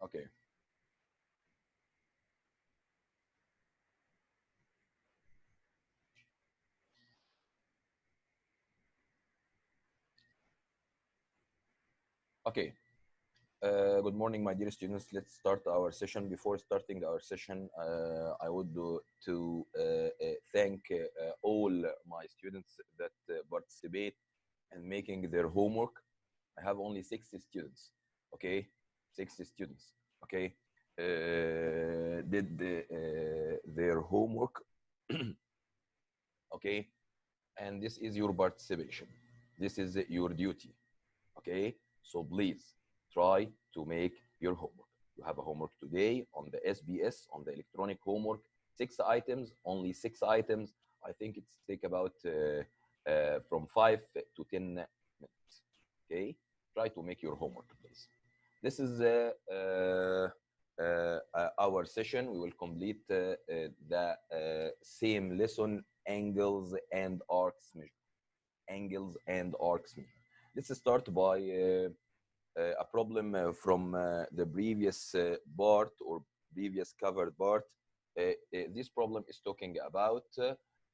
Okay. Okay. Good morning, my dear students. Let's start our session. Before starting our session, I would thank all my students that participate and making their homework. I have only 60 students. Okay, 60 students. Okay, did their homework. Okay, and this is your participation. This is your duty. Okay, so please try to make your homework. You have a homework today on the SBS, on the electronic homework, 6 items, only 6 items. I think it's take about from 5 to 10 minutes. Okay, try to make your homework, please. This is our session. We will complete the same lesson, angles and arcs measure. Angles and arcs measure. Let's start by a problem from the previous part or previous covered part. This problem is talking about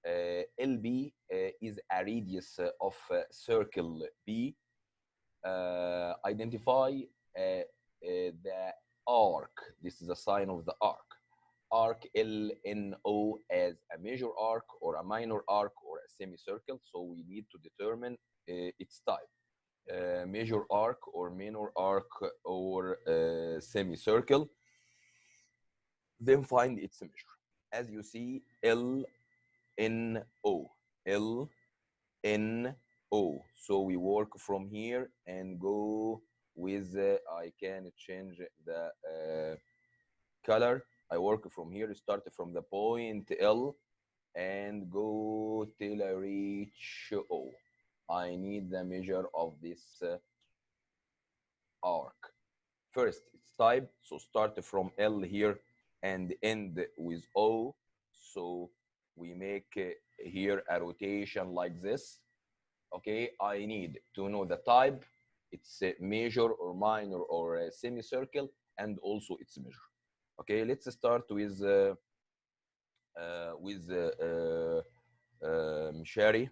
LB is a radius of circle B. Identify the arc. This is a sign of the arc. Arc LNO as a major arc or a minor arc or a semicircle. So we need to determine its type. Major arc or minor arc or semicircle. Then find its measure. As you see, LNO. LNO. So we work from here and go with, I can change the color. I work from here, start from the point L and go till I reach O. I need the measure of this arc. First, it's type, so start from L here and end with O. So we make here a rotation like this. Okay, I need to know the type, it's a major or minor or a semicircle, and also its measure. Okay, let's start with Sherry.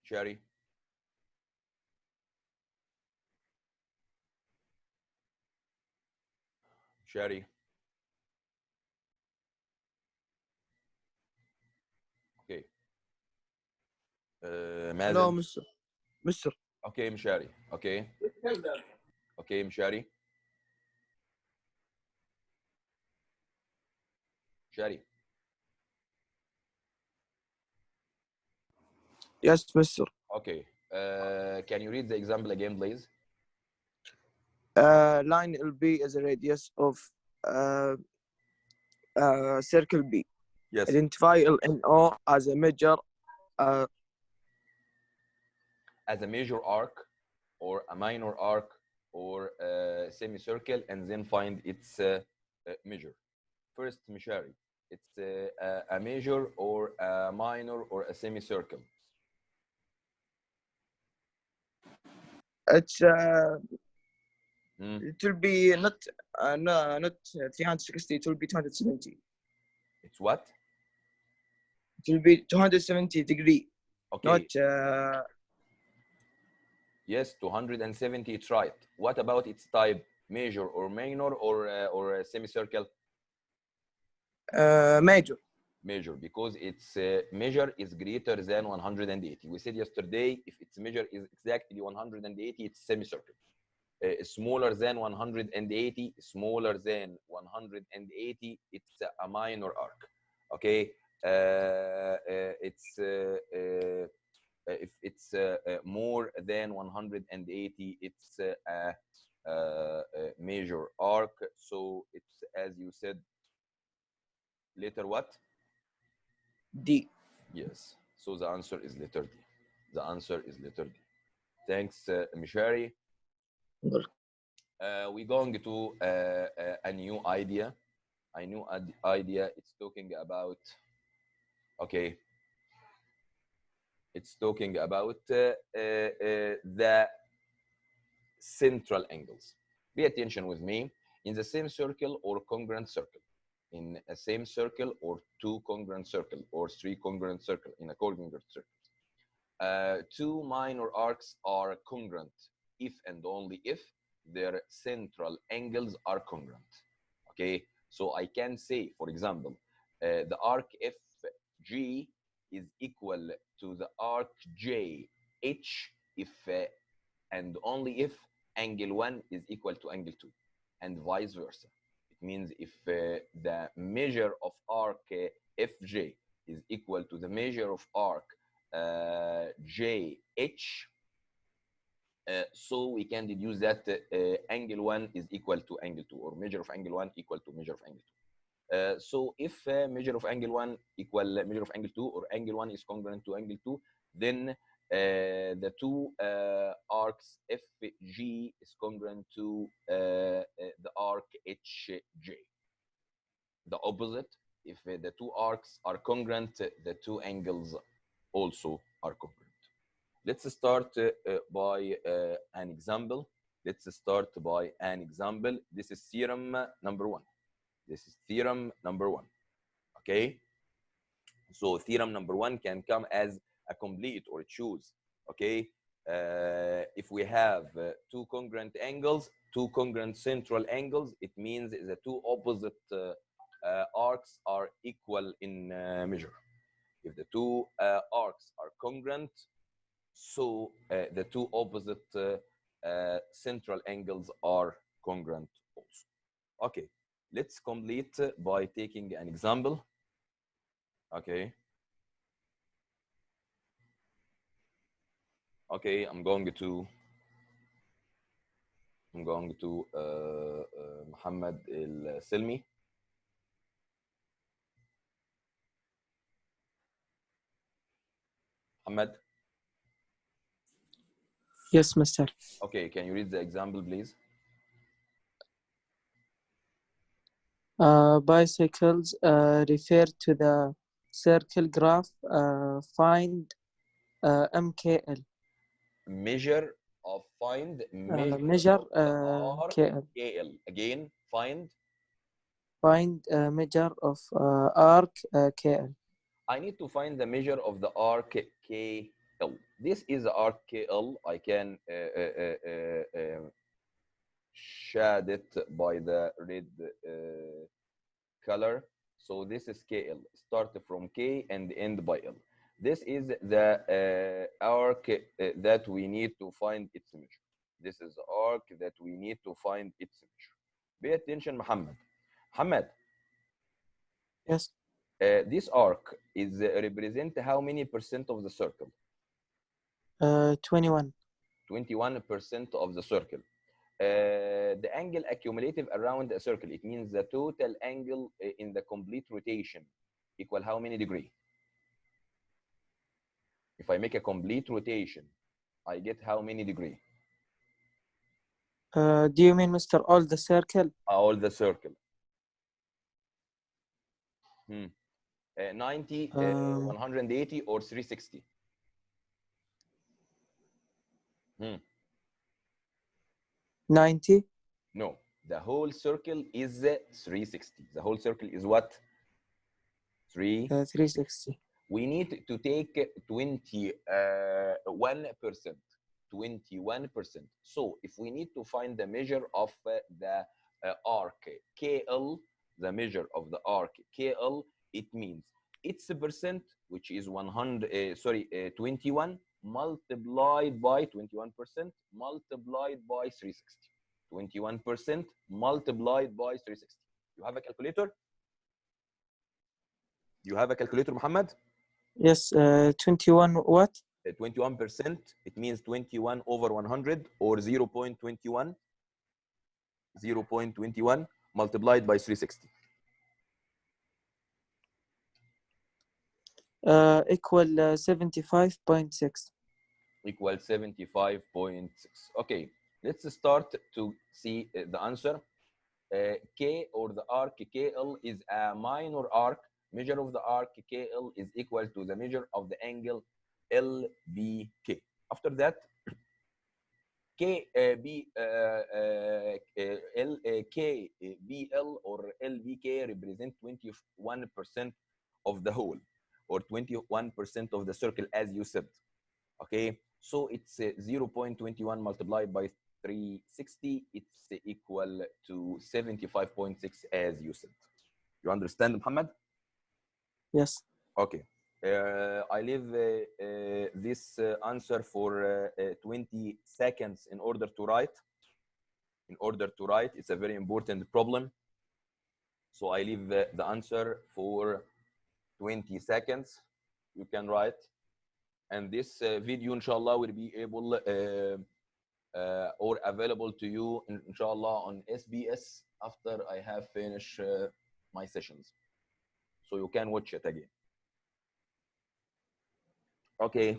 Sherry. Sherry. Okay. Hello, Mazen. Mr. Okay, Mshari. Okay. Okay, Mshari. Shari. Yes, Mr. Okay. Can you read the example again, please? Line LB is a radius of uh, circle B. Yes. Identify LNO as a measure. As a major arc or a minor arc or a semicircle, and then find its measure. First, Mishari, it's a major or a minor or a semicircle. It's Hmm. it will be not 360. It will be 270. It's what? It will be 270 degree. Okay. Not Yes, 270. It's right. What about its type? Major or minor or a semicircle? major. Measure, because its measure is greater than 180. We said yesterday, if its measure is exactly 180, it's semicircle. Smaller than 180, smaller than 180, it's a minor arc. Okay, if it's more than 180, it's a major arc. So it's, as you said, letter what? D. Yes. So the answer is letter D. The answer is letter D. Thanks, Mishari. We're going to a new idea. A new idea. It's talking about, okay, it's talking about the central angles. Pay attention with me. In the same circle or congruent circle, in a same circle or two congruent circle or three congruent circle, in a congruent circle, two minor arcs are congruent if and only if their central angles are congruent. Okay, so I can say, for example, the arc FG is equal to the arc JH if and only if angle 1 is equal to angle 2, and vice versa. It means if the measure of arc FJ is equal to the measure of arc JH, so we can deduce that angle 1 is equal to angle 2, or measure of angle 1 equal to measure of angle 2. So if measure of angle 1 equal measure of angle 2, or angle 1 is congruent to angle 2, then the two arcs FG is congruent to the arc HJ. The opposite, if the two arcs are congruent, the two angles also are congruent. Let's start by an example. Let's start by an example. This is theorem number 1. This is theorem number 1. Okay. So theorem number 1 can come as a complete or choose. Okay. If we have two congruent angles, two congruent central angles, it means the two opposite arcs are equal in measure. If the two arcs are congruent, so the two opposite central angles are congruent also. Okay, let's complete by taking an example. Okay. Okay, I'm going to Muhammad El-Silmi. Muhammad. Yes, Mister. Okay, can you read the example, please? Bicycles refer to the circle graph. Find MKL. Measure of find measure Measure of the arc KL. KL. Again, find Measure of arc KL. I need to find the measure of the arc KL. This is the arc KL. I can shade it by the red color. So this is KL. Start from K and end by L. This is the arc that we need to find its measure. This is the arc that we need to find its measure. Pay attention, Muhammad. Muhammad, Yes. this arc is represent how many percent of the circle? 21. 21% of the circle. The angle accumulative around a circle, it means the total angle in the complete rotation equal how many degree? If I make a complete rotation, I get how many degree? Do you mean, Mister, all the circle? All the circle. 90, 180, or 360? 90. No, the whole circle is 360. The whole circle is what? 360. We need to take 21%. 21%. So if we need to find the measure of the arc KL, the measure of the arc KL, it means its percent, which is 21, multiplied by 21%, multiplied by 360. 21% multiplied by 360. You have a calculator? You have a calculator, Muhammad? Yes, 21 what? 21%, it means 21 over 100, or 0.21, 0.21 multiplied by 360. Equal 75.6. Equal 75.6. Okay, let's start to see the answer. K, or the arc KL, is a minor arc. Measure of the arc KL is equal to the measure of the angle LBK. After that, K KBL or LBK represent 21% of the whole, or 21% of the circle, as you said. Okay, so it's 0.21 multiplied by 360. It's equal to 75.6, as you said. You understand, Muhammad? Yes. Okay. I leave this answer for 20 seconds in order to write. It's a very important problem. So I leave the answer for 20 seconds. You can write. And this video, inshallah, will be able or available to you, inshallah, on SBS after I have finished my sessions. So you can watch it again. Okay.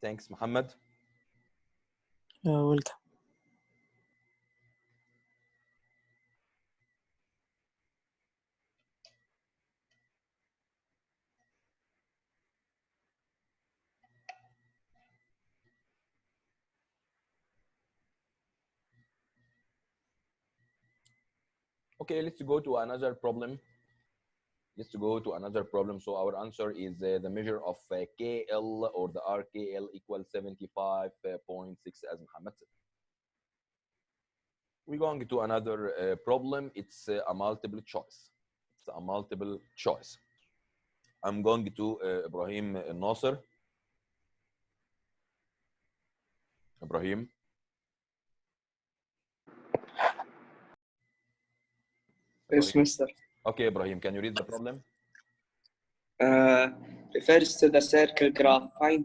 Thanks, Muhammad. Welcome. Okay, let's go to another problem. So our answer is the measure of KL or the RKL equals 75.6, as Muhammad said. We're going to another problem. It's a multiple choice. I'm going to Ibrahim Nasser. Ibrahim. Yes, mister. Okay, Ibrahim, can you read the problem? Refers to the circle graph. Find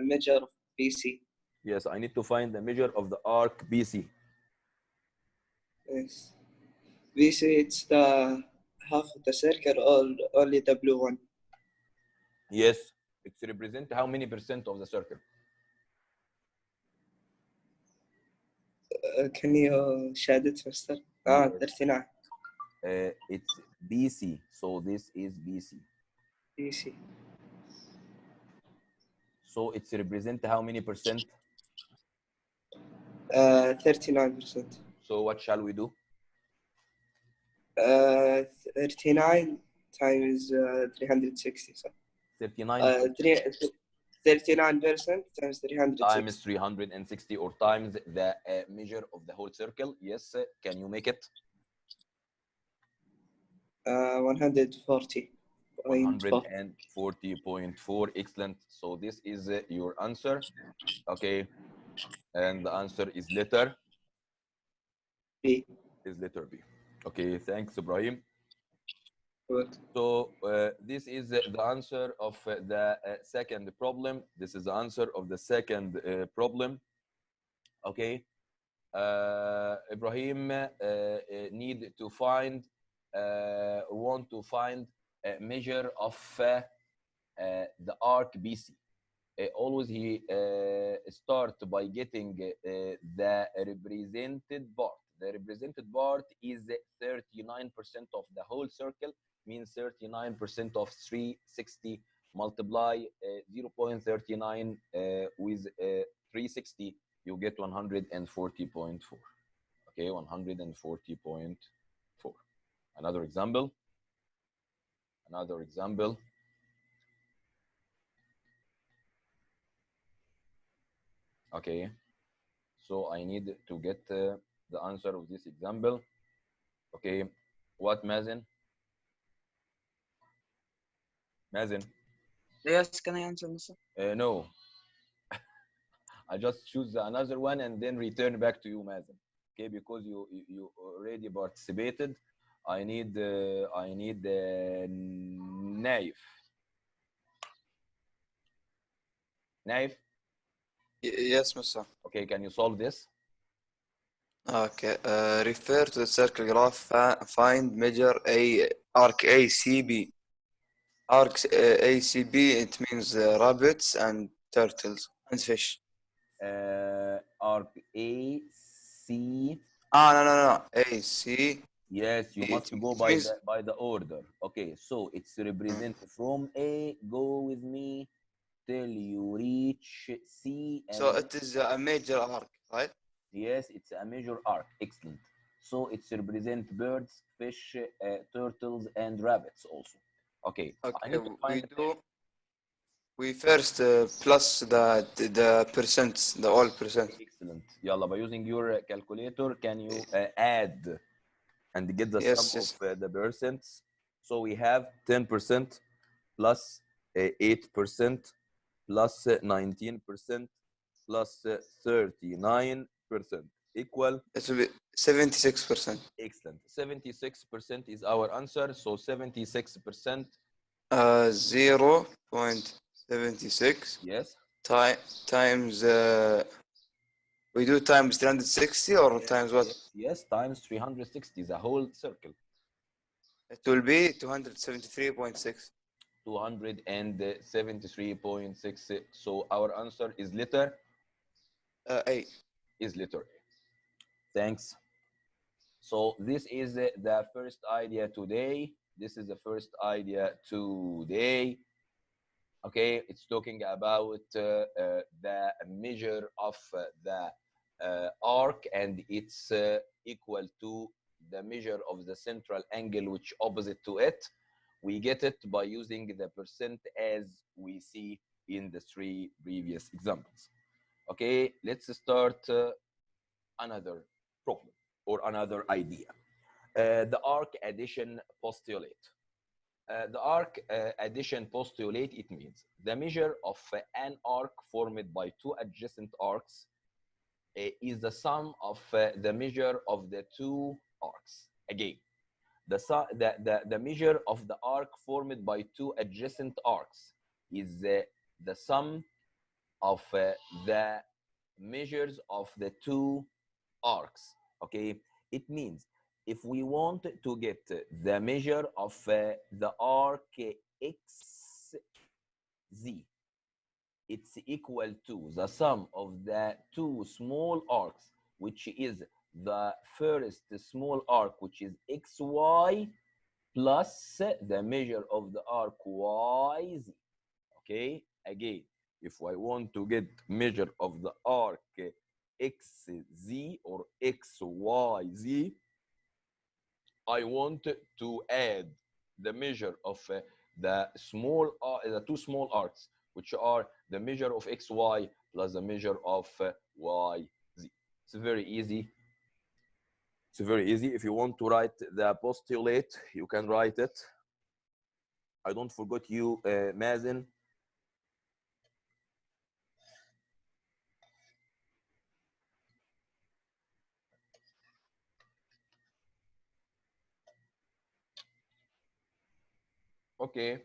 measure of BC. Yes, I need to find the measure of the arc BC. Yes. BC, it's the half of the circle or only the blue one? Yes, it's represent how many percent of the circle? Can you shed it, mister? Yes. 39. It's BC, so this is BC. BC. So it's represent how many percent? 39%. So what shall we do? 39 times 360. So 39 39% times 360. times 360, or times the measure of the whole circle. Yes, can you make it? 140. 140.4. Excellent. So this is your answer. Okay, and the answer is letter B. Okay, thanks, Ibrahim. Good. So this is the answer of the second problem. Okay, Ibrahim need to find want to find a measure of the arc BC. Always he start by getting the represented part. The represented part is 39% of the whole circle, means 39% of 360 multiply 0.39 with 360, you get 140.4. Okay, 140.4. Another example. Okay, so I need to get the answer of this example. Okay, what, Mazen? Yes, can I answer, mister? No. I just choose another one and then return back to you, Mazen. Okay, because you already participated. I need Naif. Yes, mister. Okay, can you solve this? Okay. Refer to the circle graph. Find measure arc ACB. Arc ACB, it means rabbits and turtles and fish. Arc AC. No. AC. Yes, you must go it means by the order. Okay, so it's represent from A. Go with me till you reach C, and so it is a major arc, right? yes, it's a major arc. Excellent. So it's represent birds, fish, turtles, and rabbits also. Okay, I Okay, need to find we first plus the percents, the all percent. excellent. Yalla, by using your calculator, can you add and get the sum Yes, of yes. the percents? So we have 10% plus 8% plus 19% plus 39% equal It will be 76%. excellent. 76% is our answer. So 76%, 0.76 yes. times we do times 360 or Yes, times what? yes, yes, times 360, the whole circle. It will be 273.6. 273.6. So our answer is letter A. A. Thanks. So this is the first idea today. This is the first idea today. Okay, it's talking about the measure of the arc, and it's equal to the measure of the central angle which opposite to it. We get it by using the percent as we see in the three previous examples. Okay, let's start another problem or another idea. The arc addition postulate. The arc addition postulate, it means the measure of an arc formed by two adjacent arcs is the sum of the measure of the two arcs. Again, the measure of the arc formed by two adjacent arcs is the sum of the measures of the two arcs. Okay, it means if we want to get the measure of the arc xz, it's equal to the sum of the two small arcs, which is the first small arc, which is xy, plus the measure of the arc yz. Okay, again, if I want to get measure of the arc xz or xyz, I want to add the measure of the two small arcs, which are the measure of xy plus the measure of yz. It's very easy. It's very easy. If you want to write the postulate, you can write it. I don't forget you, Mazen. Okay,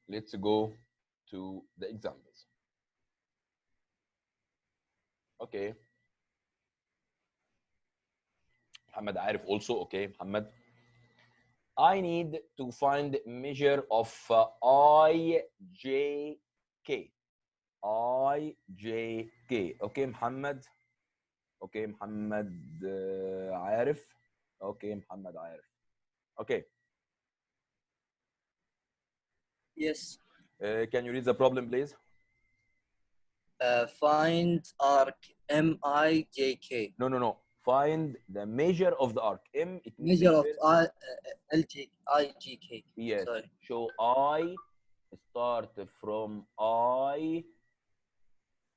let's go to the examples. Okay, Muhammad Arif also. Okay, Muhammad, I need to find measure of ijk. ijk. Okay, Muhammad. Okay, Muhammad Arif. Okay, Muhammad Arif. Okay, Yes. can you read the problem, please? Find arc MIJK. No. Find the measure of the arc. M, it means Measure of IGK. yes. Sorry. So I start from I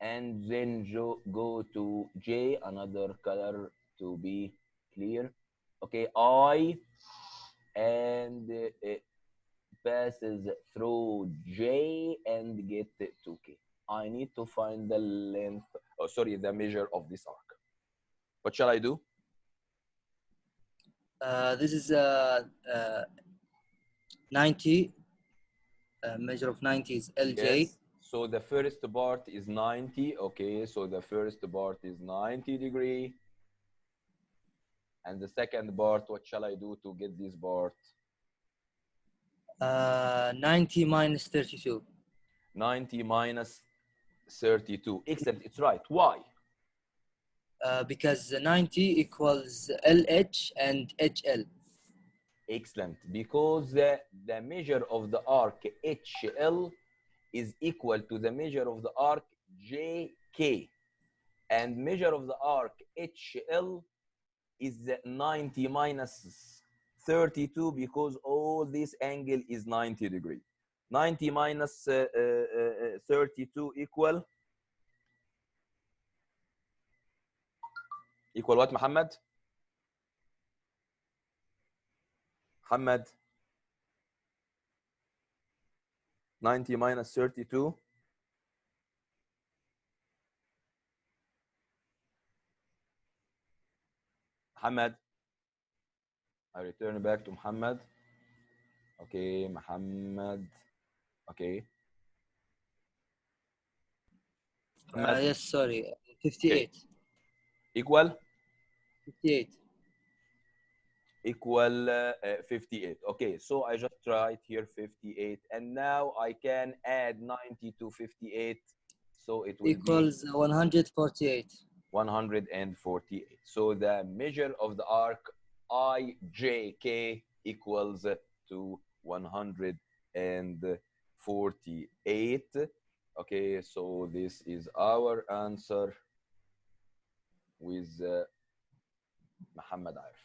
and then go to J, another color to be clear. Okay, I, and it passes through J and get to K. I need to find the length, the measure of this arc. What shall I do? This is 90. Measure of 90 is LJ. Yes. So the first part is 90. Okay, so the first part is 90 degree. And the second part, what shall I do to get this part? 90 minus 32. 90 minus 32. Excellent, it's right. Why? Because 90 equals LH and HL. Excellent. Because the measure of the arc HL is equal to the measure of the arc JK. And measure of the arc HL is 90 minus 32 because all this angle is 90 degree. 90 minus 32 equal what, Muhammad? Muhammad, 90 minus 32. Muhammad, I return back to Muhammad. Okay, Muhammad. Okay. Muhammad. Yes, sorry. 58. Okay. Equal? 58. Equal 58. Okay, so I just write here 58. And now I can add 90 to 58. So it will Equals 148. 148. So the measure of the arc IJK equals to 148. Okay, so this is our answer with Muhammad Arif.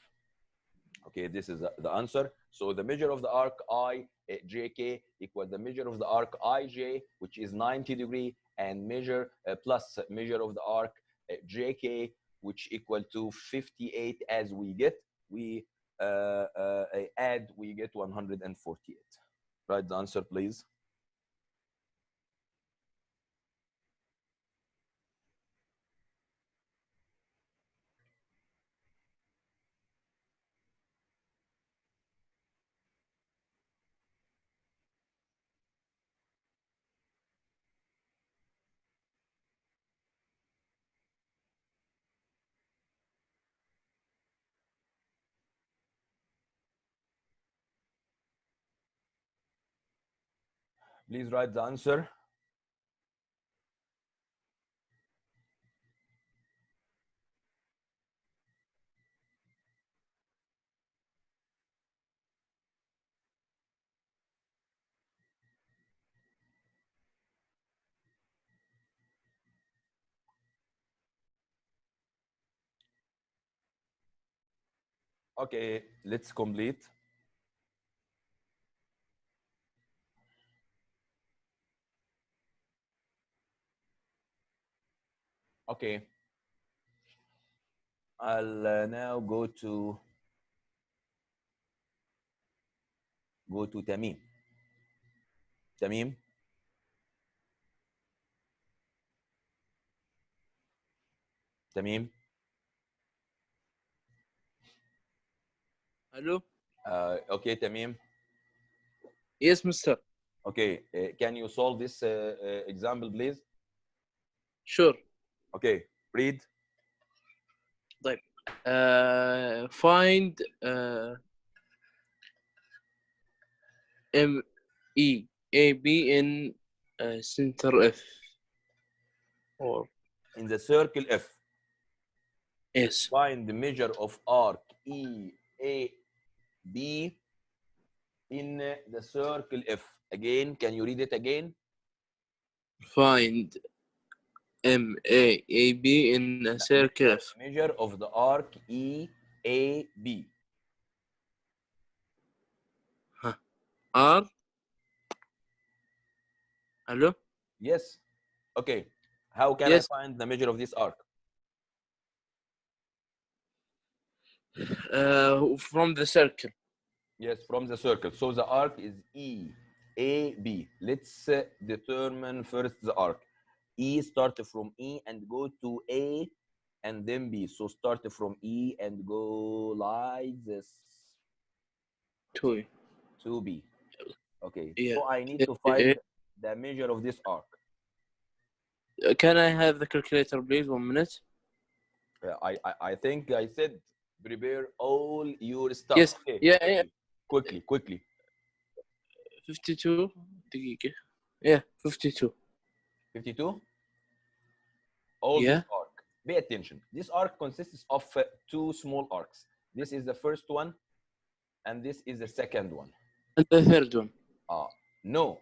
Okay, this is the answer. So the measure of the arc IJK equals the measure of the arc IJ, which is 90 degree, and measure plus measure of the arc JK, which equal to 58 as we get. We add, we get 148. Write the answer, please. Please write the answer. Okay, let's complete. Okay, I'll now go to Tamim. Tamim. Tamim. Hello? Okay, Tamim. Yes, mister. Okay, can you solve this example, please? Sure. Okay, read. طيب. Find M E A B in center F. Or In the circle F, yes. find the measure of arc EAB in the circle F. Again, can you read it again? Find M A B in a circle F. Measure of the arc EAB. R. Hello? Yes. Okay. How can Yes. I find the measure of this arc? From the circle. Yes, from the circle. So the arc is EAB. Let's determine first the arc. E start from E and go to A and then B. So start from E and go like this To B. Okay. yeah. So I need to find the measure of this arc. Can I have the calculator, please? 1 minute. I think I said prepare all your stuff. Yes. Okay. Yeah. Quickly. 52 دقيقة. Yeah, 52. 52. All Yeah. this arc. Pay attention. This arc consists of two small arcs. This is the first one, and this is the second one. And the third one. No,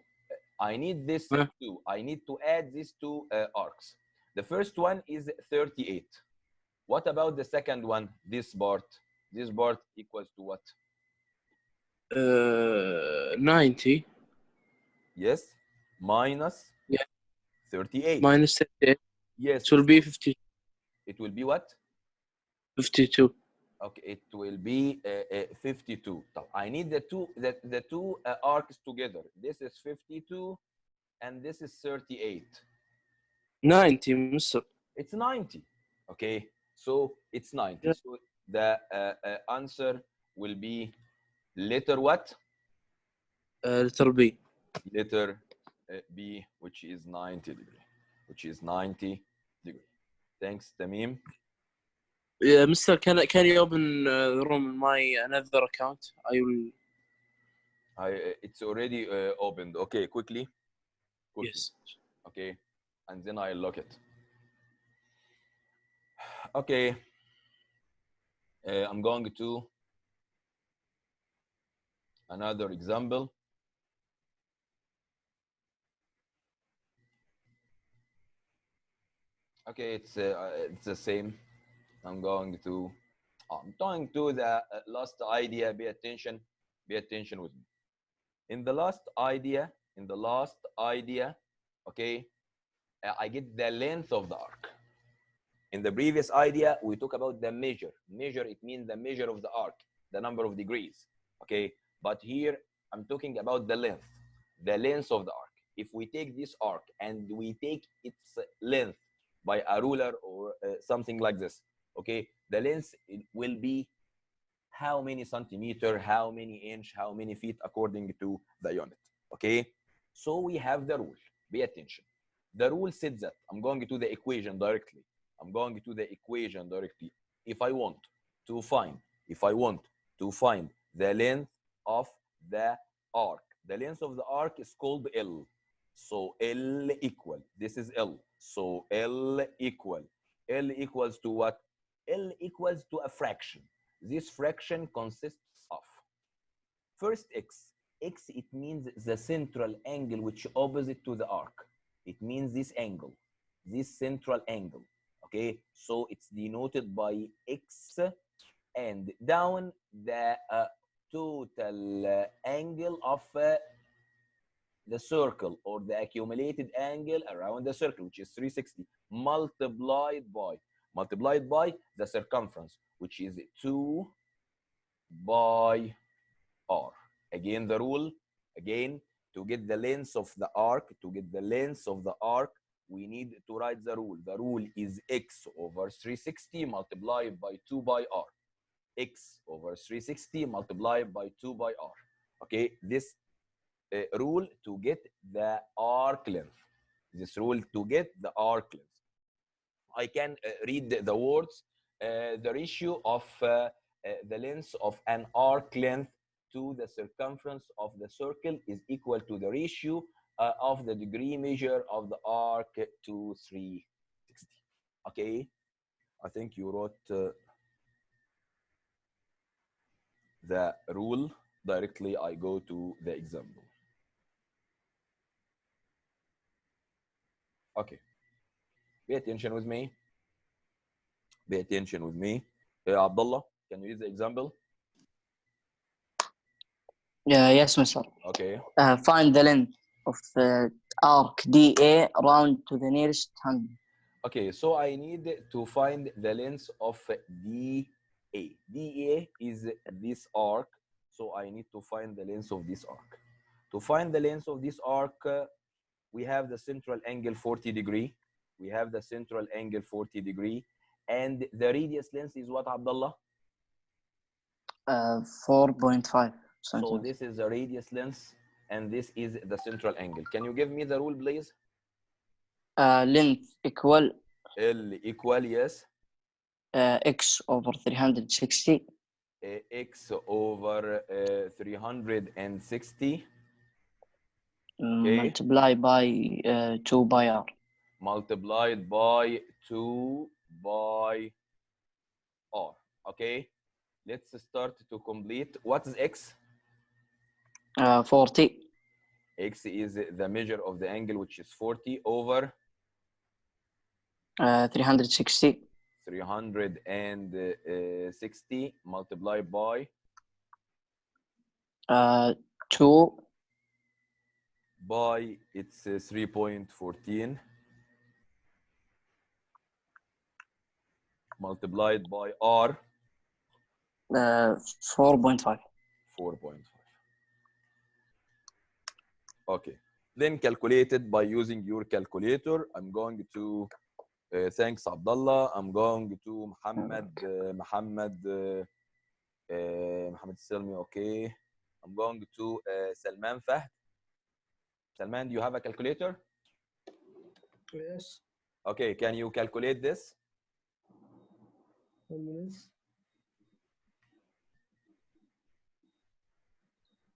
I need this Huh? two. I need to add these two arcs. The first one is 38. What about the second one? This part. This part equals to what? 90. Yes, minus Yeah. 38. Minus 38. Yes, It will be 50, it will be what? 52. Okay, it will be 52. I need the two arcs together. This is 52 and this is 38. 90 مستر. It's 90. Okay, so it's 90. Yeah. So the answer will be letter what? Letter B. Letter B, which is 90 degree. Which is 90 degree. Thanks, Tamim. Yeah, Mister, can you open the room in my another account? I will. It's already opened. Okay, quickly. Yes. Okay, and then I lock it. Okay, I'm going to another example. Okay, it's the same. I'm going to the last idea. Pay attention with me. In the last idea, okay, I get the length of the arc. In the previous idea, we talk about the measure. Measure, it means the measure of the arc, the number of degrees, okay? But here, I'm talking about the length of the arc. If we take this arc and we take its length by a ruler or something like this, okay? The length will be how many centimeter, how many inch, how many feet according to the unit, okay? So we have the rule. Pay attention. The rule said that I'm going to the equation directly. If I want to find the length of the arc, the length of the arc is called L. So L equal, this is L. So L equals to what? L equals to a fraction. This fraction consists of first x. X, it means the central angle which opposite to the arc. It means this angle, this central angle. Okay, so it's denoted by x, and down the total angle of the circle, or the accumulated angle around the circle, which is 360, multiplied by the circumference, which is 2 by r. Again, the rule, to get the length of the arc, we need to write the rule. The rule is x over 360 multiplied by 2 by r. X over 360 multiplied by 2 by r. Okay, this rule to get the arc length. I can read the words. The ratio of the length of an arc length to the circumference of the circle is equal to the ratio of the degree measure of the arc to 360. Okay, I think you wrote the rule. Directly, I go to the example. Okay, pay attention with me. Abdullah, can you use the example? Yes, Mister. Okay. Find the length of arc DA round to the nearest 100. Okay, so I need to find the length of DA. DA is this arc, so I need to find the length of this arc. To find the length of this arc, we have the central angle 40 degree. And the radius length is what, Abdullah? 4.5 So centimeters. this is the radius length, and this is the central angle. Can you give me the rule, please? Length equal L equal, yes, x over 360 x over 360, okay, multiplied by 2 by r. multiplied by 2 by r. Okay, let's start to complete. What is x? 40. X is the measure of the angle, which is 40 over 360. 360 multiplied by 2. It's 3.14 multiplied by r 4.5. 4.5. Okay, then calculated by using your calculator. I'm going to thanks Abdullah. I'm going to Muhammad Salmi. Okay, I'm going to Salman Fahd. Salman, do you have a calculator? Yes. Okay, can you calculate this? 1 minute.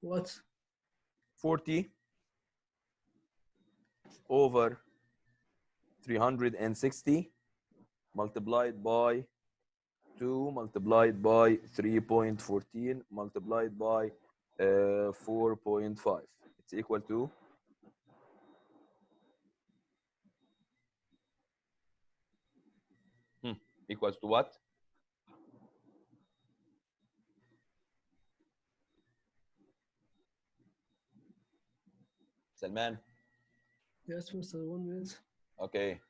What? 40 over 360 multiplied by 2 multiplied by 3.14 multiplied by 4.5. It's equal to equals to what? Salman. Yes, Mr. 1 minute. Okay.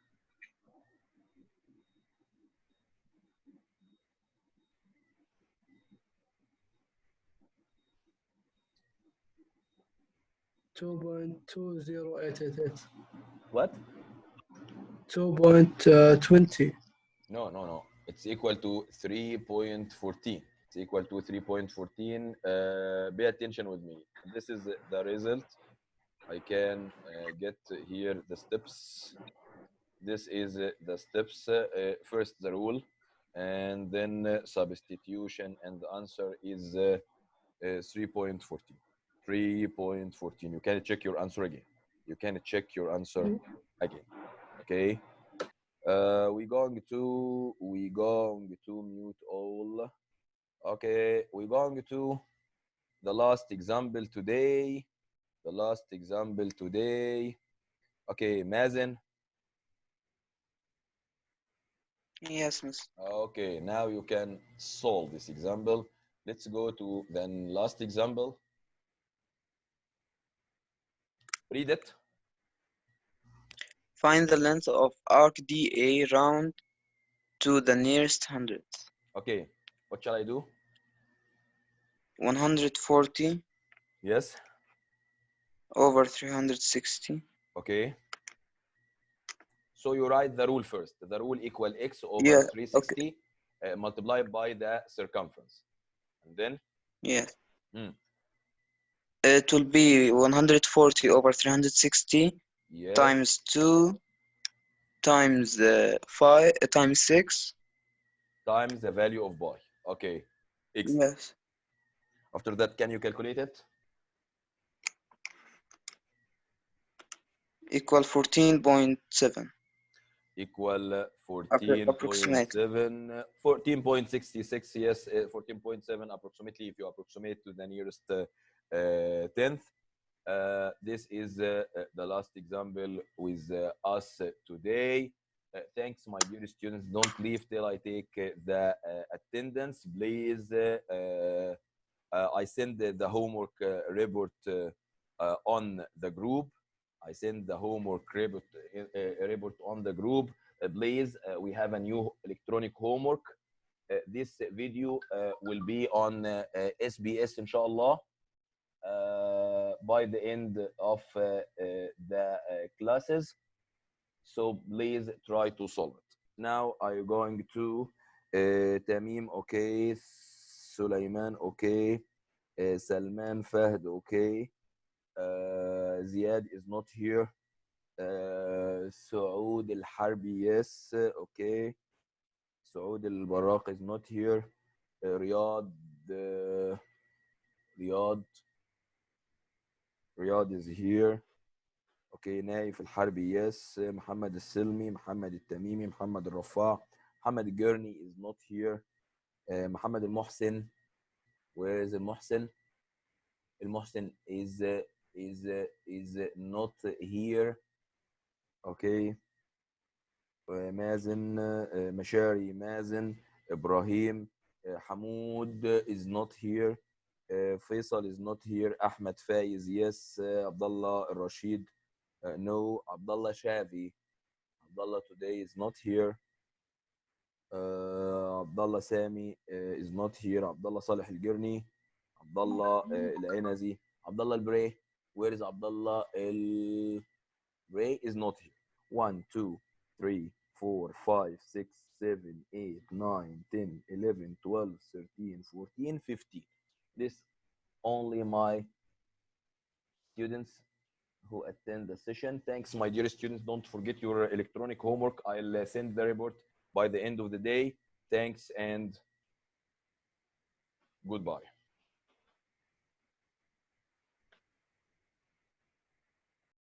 Two point 20888. What? 2.20. No. It's equal to 3.14. It's equal to 3.14. Pay attention with me. This is the result. I can get here the steps. This is the steps. First the rule, and then substitution, and the answer is 3.14. 3.14. You can check your answer again. You can check your answer again. Okay. We're going to mute all. Okay, we're going to the last example today. The last example today. Okay, Mazen. Yes, miss. Okay, now you can solve this example. Let's go to the last example. Read it. Find the length of arc DA round to the nearest hundredth. Okay, what shall I do? 140 Yes. over 360. Okay. So you write the rule first. The rule equal x over Yeah, 360 multiplied by the circumference. And then? Yes. It will be 140 over 360 Yes. times 2 times 5 times 6 Times the value of pi. Okay. X. Yes. After that, can you calculate it? Equal 14.7. Equal Approximate. 14.7, 14.66, yes, 14.7 approximately, if you approximate to the nearest tenth. This is the last example with us today. Thanks, my dear students. Don't leave till I take the attendance, please. I send the homework report on the group. I send the homework report on the group. Please, we have a new electronic homework. This video will be on SBS, inshallah, by the end of the classes. So please try to solve it. Now I'm going to Tamim, okay. Sulaiman, okay. Salman Fahd, okay. Ziad is not here. Saud Al Harbi, yes, okay. Saud Al Baraq is not here. Riyadh is here. Okay, Naif Al Harbi, yes. Muhammad Al Silmi, Muhammad Al Tamimi, Muhammad Al Rafa, Muhammad Gurney is not here. Muhammad Al-Muhsin, where is Al-Muhsin? Al-Muhsin is not here. Okay. مازن, Mashari, Mazen, Ibrahim, Hamoud is not here. Faisal is not here. Ahmed Faiz, yes. Abdullah Rashid, no. Abdullah Shavi, Abdullah today is not here. Abdullah Sami is not here. Abdullah Saleh Al-Girni, Abdullah Al-Ainazi, Abdullah Al-Bray. Where is Abdullah Al-Bray? Is not here. 1, 2, 3, 4, 5, 6, 7, 8, 9, 10, 11, 12, 13, 14, 15. This only my students who attend the session. Thanks, my dear students. Don't forget your electronic homework. I'll send the report by the end of the day. Thanks and goodbye.